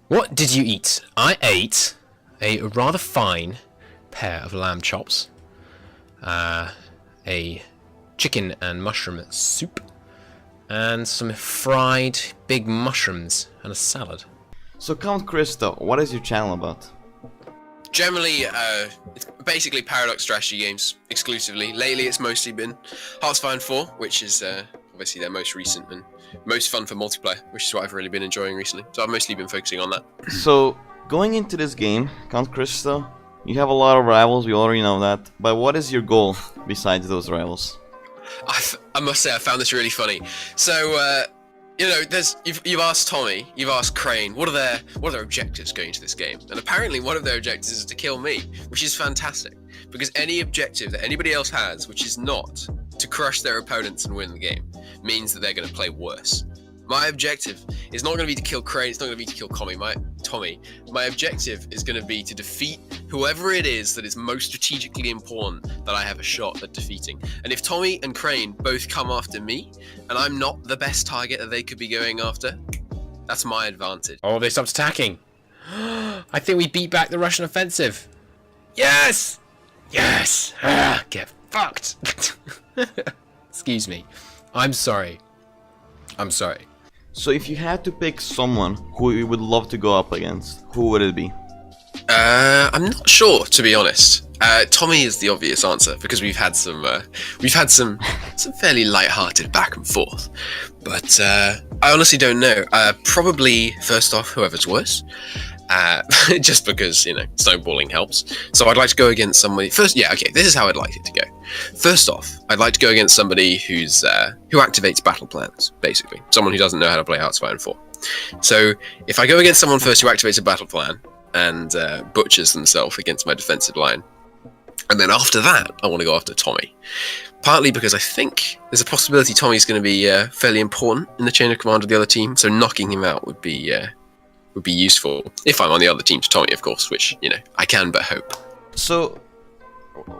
What did you eat? I ate a rather fine pair of lamb chops, a chicken and mushroom soup, and some fried big mushrooms and a salad. So Count Cristo, what is your channel about? Generally, it's basically Paradox strategy games exclusively. Lately, it's mostly been Hearts of Iron 4, which is obviously their most recent and most fun for multiplayer, which is what I've really been enjoying recently. So I've mostly been focusing on that. So, going into this game, Count Cristo, you have a lot of rivals, we already know that. But what is your goal besides those rivals? I must say, I found this really funny. So, you know, you've asked Tommy, you've asked Crane, what are their objectives going into this game? And apparently one of their objectives is to kill me, which is fantastic. Because any objective that anybody else has, which is not to crush their opponents and win the game, means that they're going to play worse. My objective is not going to be to kill Crane, it's not going to be to kill Tommy. My objective is going to be to defeat whoever it is that is most strategically important that I have a shot at defeating. And if Tommy and Crane both come after me, and I'm not the best target that they could be going after, that's my advantage. Oh, they stopped attacking. I think we beat back the Russian offensive. Yes! Yes! Get fucked! Excuse me. I'm sorry. I'm sorry. So if you had to pick someone who you would love to go up against, who would it be? I'm not sure, to be honest. Tommy is the obvious answer because we've had some fairly light-hearted back and forth. But I honestly don't know. Probably first off, whoever's worse. Just because, you know, snowballing helps. So I'd like to go against somebody first. Yeah, okay, this is how I'd like it to go. First off, I'd like to go against somebody who activates battle plans, basically. Someone who doesn't know how to play Hearts of Iron 4. So if I go against someone first who activates a battle plan and butchers themselves against my defensive line, and then after that, I want to go after Tommy. Partly because I think there's a possibility Tommy's going to be fairly important in the chain of command of the other team, so knocking him out would be useful if I'm on the other team to Tommy, of course, which, you know, I can but hope. So,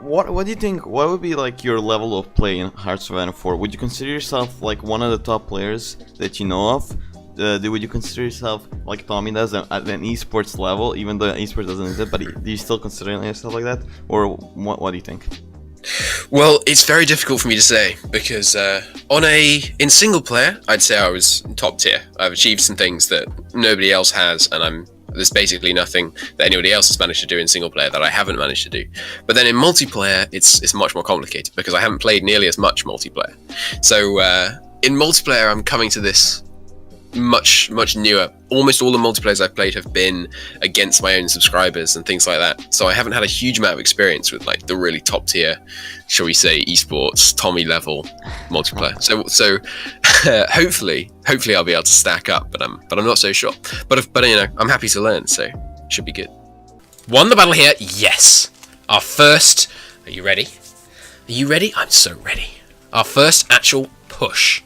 what do you think? What would be like your level of play in Hearts of Iron 4? Would you consider yourself like one of the top players that you know of? Would you consider yourself like Tommy does at an esports level, even though esports doesn't exist? But do you still consider yourself like that, or what do you think? Well, it's very difficult for me to say because in single player, I'd say I was top tier. I've achieved some things that nobody else has, and there's basically nothing that anybody else has managed to do in single player that I haven't managed to do. But then in multiplayer, it's much more complicated because I haven't played nearly as much multiplayer. So in multiplayer, I'm coming to this much newer. Almost all the multiplayers I've played have been against my own subscribers and things like that, so I haven't had a huge amount of experience with like the really top tier, shall we say, esports Tommy level multiplayer. So hopefully I'll be able to stack up, but I'm not so sure. But you know, I'm happy to learn, so should be good. Won the battle here, yes. Our first. Are you ready? Are you ready? I'm so ready. Our first actual push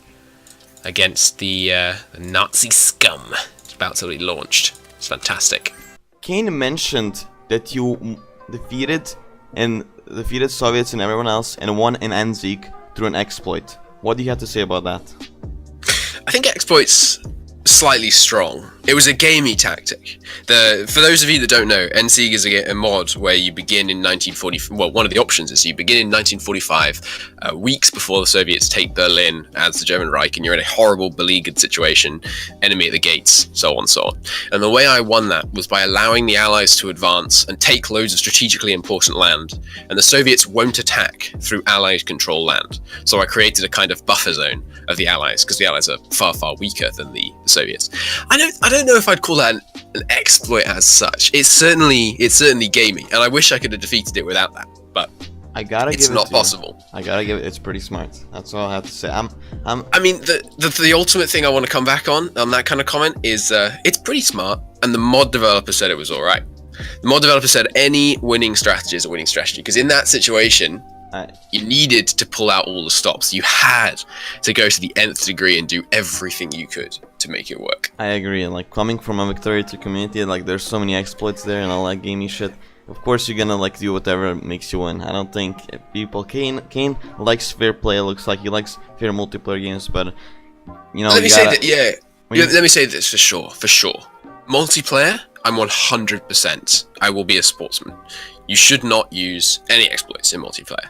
against the Nazi scum. It's about to be launched. It's fantastic. Kane mentioned that you defeated Soviets and everyone else and won in Anzik through an exploit. What do you have to say about that? I think exploit's slightly strong. It was a gamey tactic. For those of you that don't know, NSEG is a mod where you begin in 1940. Well, one of the options is you begin in 1945, weeks before the Soviets take Berlin as the German Reich, and you're in a horrible, beleaguered situation, enemy at the gates, so on, so on. And the way I won that was by allowing the Allies to advance and take loads of strategically important land, and the Soviets won't attack through Allied control land. So I created a kind of buffer zone of the Allies, because the Allies are far, far weaker than the Soviets. I don't know if I'd call that an exploit as such. It's certainly gamey, and I wish I could have defeated it without that, but it's not possible. I gotta give it. It's pretty smart. That's all I have to say. I mean, the ultimate thing I want to come back on that kind of comment is it's pretty smart, and the mod developer said it was all right. The mod developer said any winning strategy is a winning strategy, because in that situation, you needed to pull out all the stops. You had to go to the nth degree and do everything you could to make it work. I agree. Like, coming from a Victoria 2 community, like, there's so many exploits there and all that gamey shit. Of course, you're gonna like do whatever makes you win. I don't think people. Kane likes fair play. It looks like he likes fair multiplayer games, but you know. Let me say this for sure. Multiplayer, I'm 100%. I will be a sportsman. You should not use any exploits in multiplayer.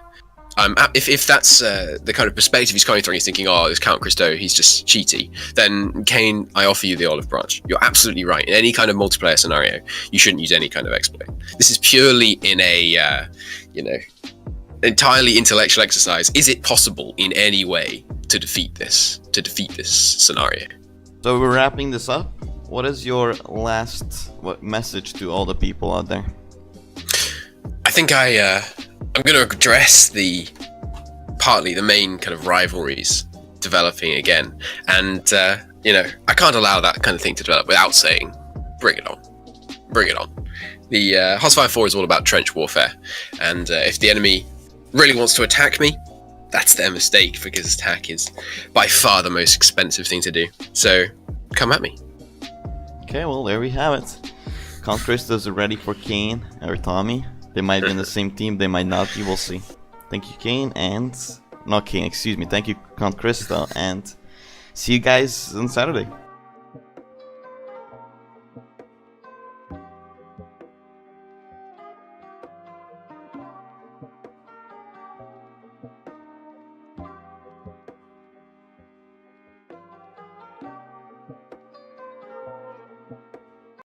If that's the kind of perspective he's coming from, he's thinking, oh, this Count Cristo, he's just cheaty, then Kane, I offer you the olive branch. You're absolutely right. In any kind of multiplayer scenario, you shouldn't use any kind of exploit. This is purely in a, entirely intellectual exercise. Is it possible in any way to defeat this scenario? So we're wrapping this up. What is your last message to all the people out there? I think I'm going to address partly the main kind of rivalries developing again, and I can't allow that kind of thing to develop without saying, bring it on, bring it on. The HOI4 is all about trench warfare, and if the enemy really wants to attack me, that's their mistake, because attack is by far the most expensive thing to do. So come at me. Okay, well, there we have it. Count Cristo's ready for Kane or Tommy. They might be in the same team, they might not be, we'll see. Thank you, Kane, and... Not Kane, excuse me. Thank you, Count Cristo, and see you guys on Saturday.